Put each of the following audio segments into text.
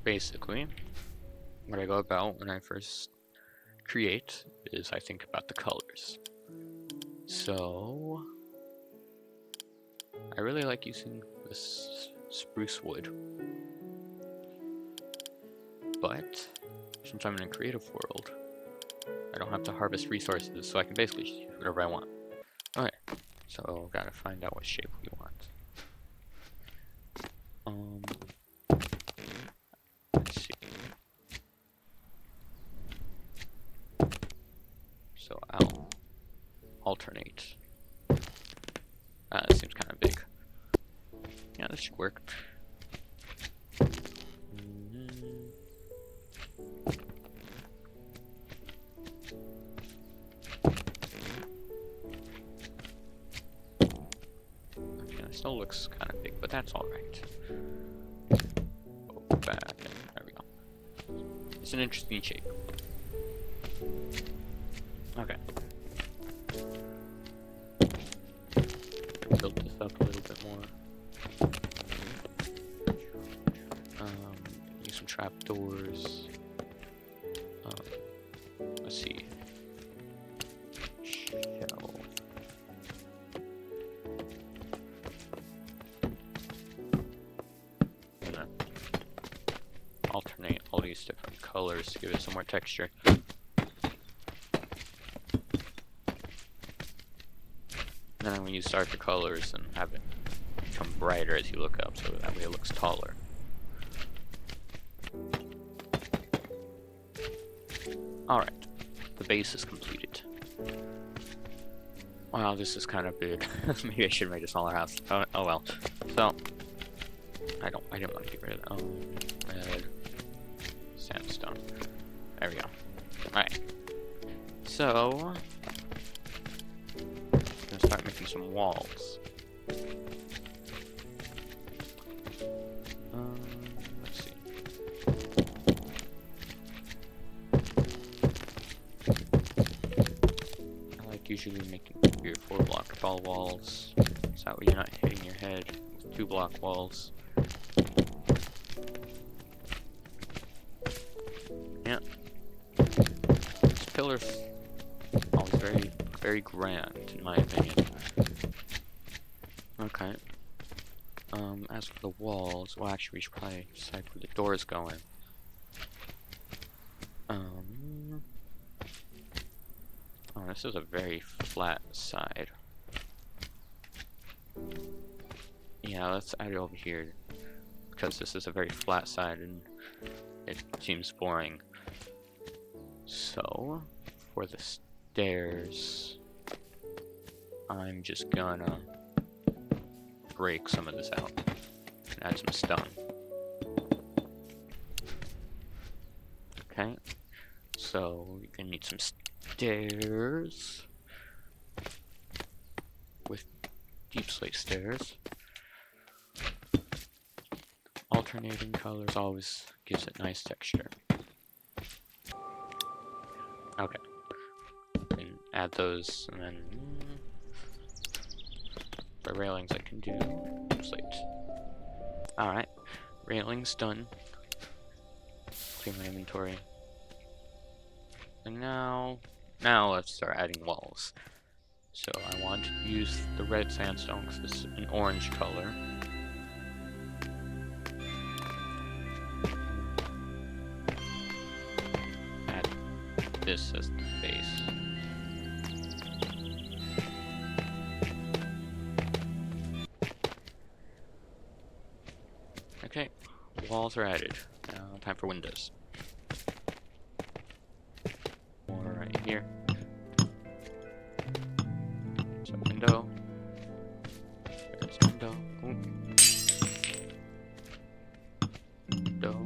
basically, what I go about when I first create is I think about the colors. So I really like using this spruce wood, but since I'm in a creative world, I don't have to harvest resources, so I can basically use whatever I want. Okay, so gotta find out what shape we want. Let's see. So I'll alternate. That seems kind of big. Yeah, this should work. Okay, it still looks kind of big, but that's alright. Go back, and there we go. It's an interesting shape. Okay. Build this up a little bit more. Use some trapdoors. Let's see. Shell. Gonna alternate all these different colors to give it some more texture. And then when you start the colors and have it become brighter as you look up, so that way it looks taller. Alright, the base is completed. Wow, this is kind of big. Maybe I should make a smaller house. Oh well. So, I didn't want to get rid of red sandstone. There we go. Alright. So, I'm gonna start making some walls. Let's see. I like usually making 3 or 4 block tall walls, so that way you're not hitting your head with 2 block walls. Yeah. These pillars always very grand in my opinion. Okay. As for the walls, well actually we should probably decide where the doors go in. Oh, this is a very flat side. Yeah, let's add it over here, because this is a very flat side and it seems boring. So, for the stairs, I'm just gonna break some of this out and add some stone. Okay, so you're gonna need some stairs with deep slate stairs. Alternating colors always gives it nice texture. Okay, and add those, and then for railings I can do slate. Alright, railings done. Clear my inventory. And now let's start adding walls. So I want to use the red sandstone because this is an orange color. Add this as the base. Okay, walls are added. Now time for windows. More right here. So window. There's a window. Ooh. Window.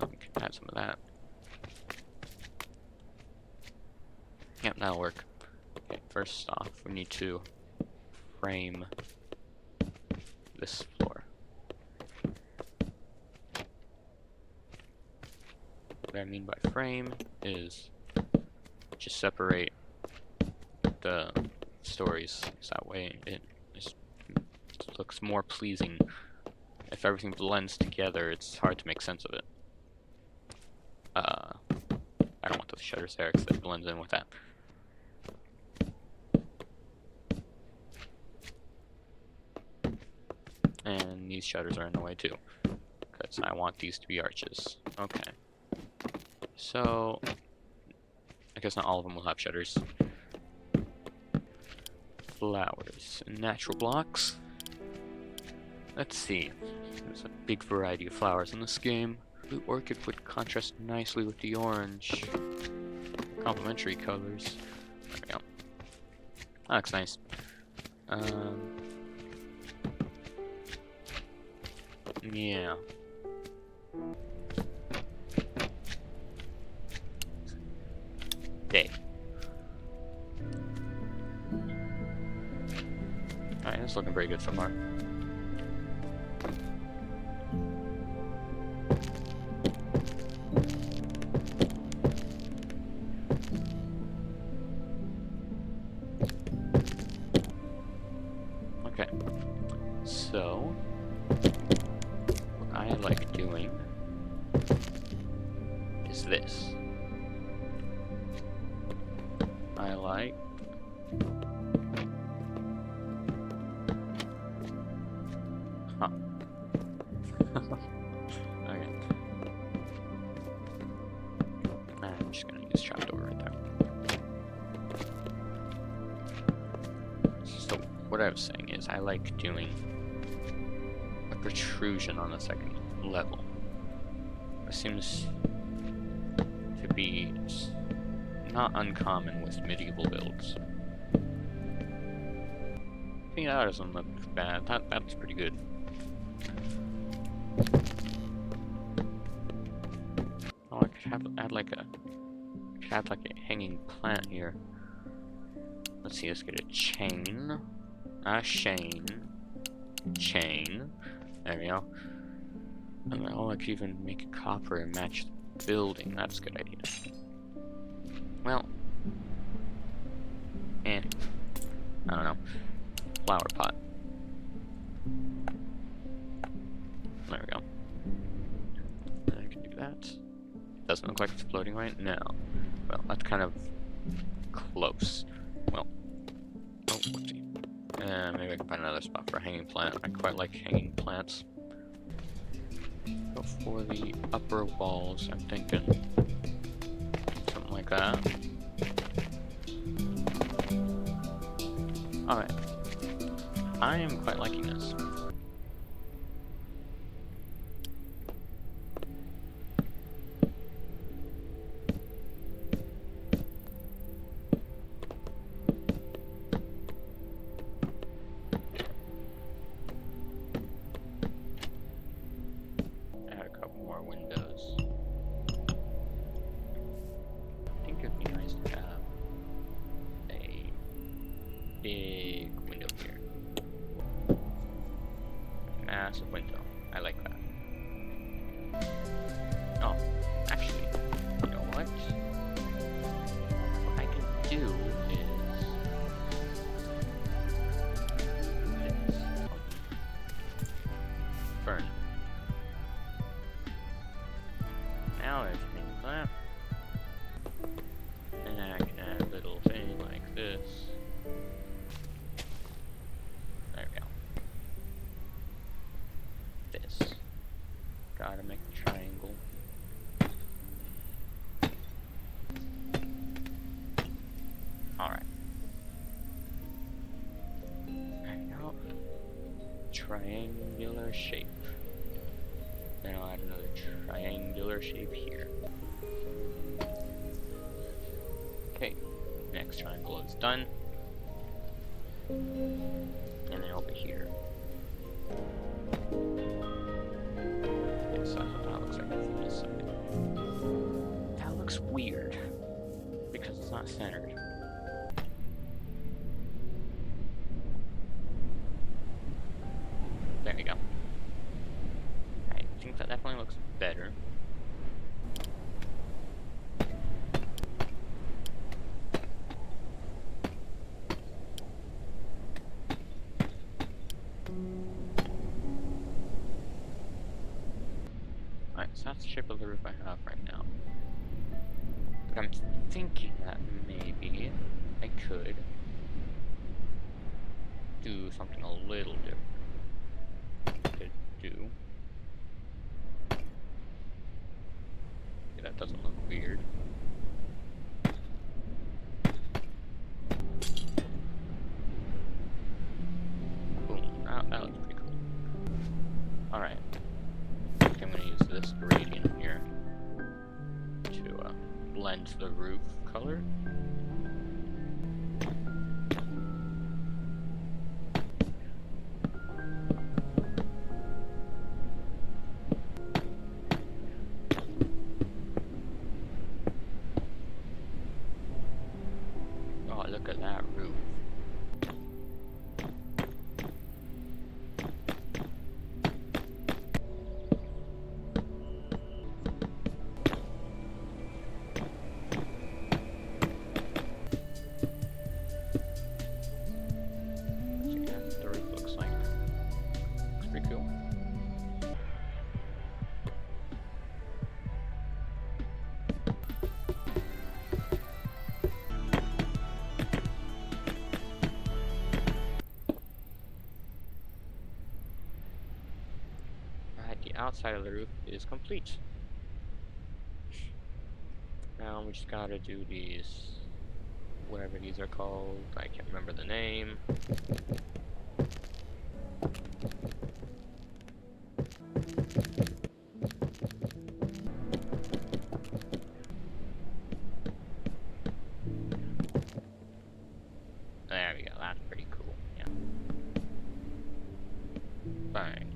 We can add some of that. Yep, that'll work. Okay, first off, we need to frame this floor. What I mean by frame is just separate the stories, so that way it's just looks more pleasing. If everything blends together, it's hard to make sense of it. I don't want those shutters there because it blends in with that. And these shutters are in the way too, because I want these to be arches. Okay. So, I guess not all of them will have shutters. Flowers. Natural blocks. Let's see. There's a big variety of flowers in this game. Blue orchid would contrast nicely with the orange. Complementary colors. There we go. That looks nice. Yeah. Day. Alright, that's looking pretty good so far. Okay. So, what I like doing is this. I like okay. I'm just gonna use trapdoor right there. So what I was saying is I like doing a protrusion on the second level. It seems to be not uncommon with medieval builds. I think that doesn't look bad. That's pretty good. Oh, I could add like a hanging plant here. Let's see, let's get a chain. Chain. There we go. And then, oh, I could even make a copper and match the building. That's a good idea. Well, I don't know. Flower pot. There we go. I can do that. Doesn't look like it's floating right now. Well, that's kind of close. Well, oh, whoopsie. Maybe I can find another spot for a hanging plant. I quite like hanging plants. Go for the upper walls, I'm thinking. Something like that. Alright. I am quite liking this. Add a couple more windows. I think it'd be nice to have a big window here. Massive window. I like that. Oh, actually, you know what? What I can do is this. Burn. Now everything's that. And then I can add a little thing like this. There we go. This. Gotta make a triangle. Alright. There you go. Triangular shape. Then I'll add another triangular shape here. Okay, next triangle is done. And then over here. Yes, that's what that looks like from this side. That looks weird because it's not centered. There we go. I think that definitely looks better. So that's the shape of the roof I have right now. But I'm thinking that maybe I could do something a little different. Could do. Yeah, that doesn't look weird. Boom. That looks pretty cool. Alright. I think I'm gonna use this gradient here to blend the roof color. Oh, look at that roof. So yeah, that's what the roof looks like. Looks pretty cool. Alright, the outside of the roof is complete. Now we just gotta do these, whatever these are called. I can't remember the name. There we go, that's pretty cool, yeah. Bang.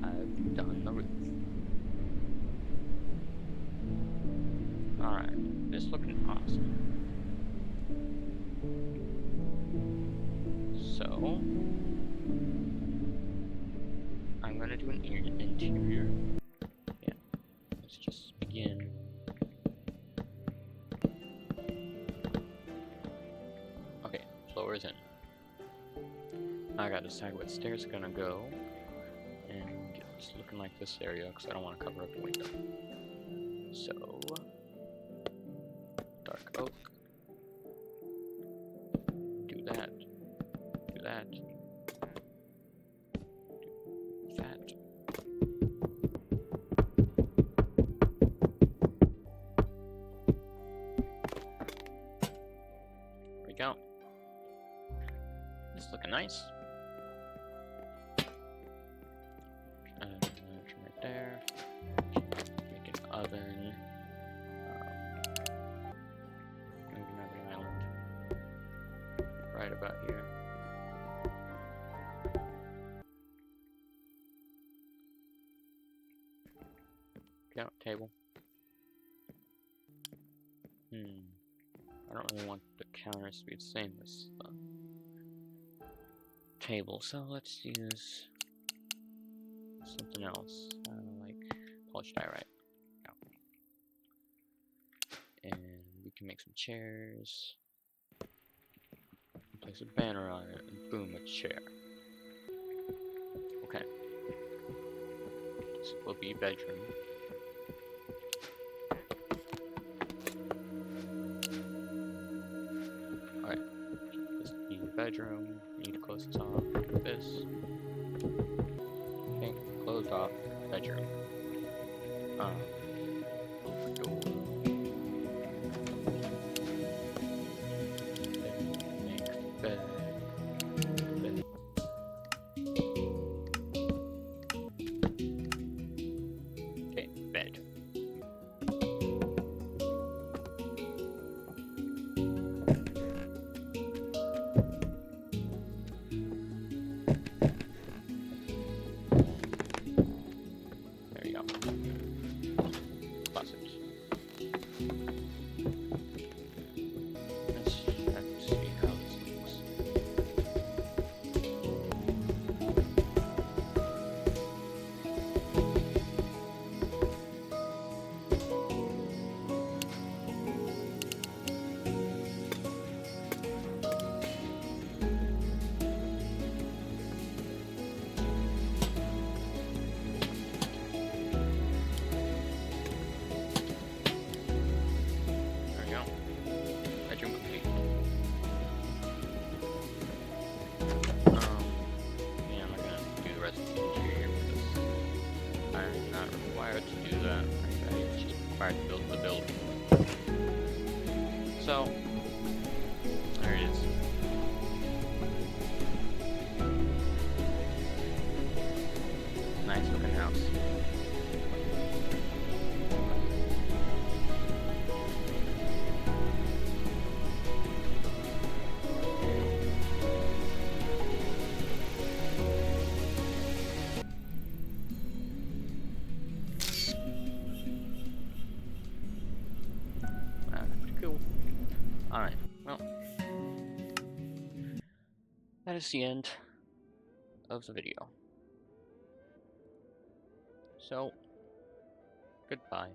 I've done the roof. Alright, this looking awesome. So, I'm gonna do an interior. Yeah, let's just begin. Okay, floor is in. I gotta decide what stairs are gonna go, and it's looking like this area because I don't want to cover up the window. So, dark oak. Do that. Do that. Do that. There we go. It's looking nice. Right there. Make an oven. Maybe another island. Right about here. Go, table. I don't really want the counters to be the same as the table, so let's use something else, like polished diorite. And we can make some chairs. Place a banner on it, and boom, a chair. Okay. This will be a bedroom. Alright. This will be a bedroom. You need to close this off like this. Okay, closed off bedroom. Door. Make bed. Bed. Okay, bed. There we go. Closet. house. Pretty cool. Alright, well, that is the end of the video. So, goodbye.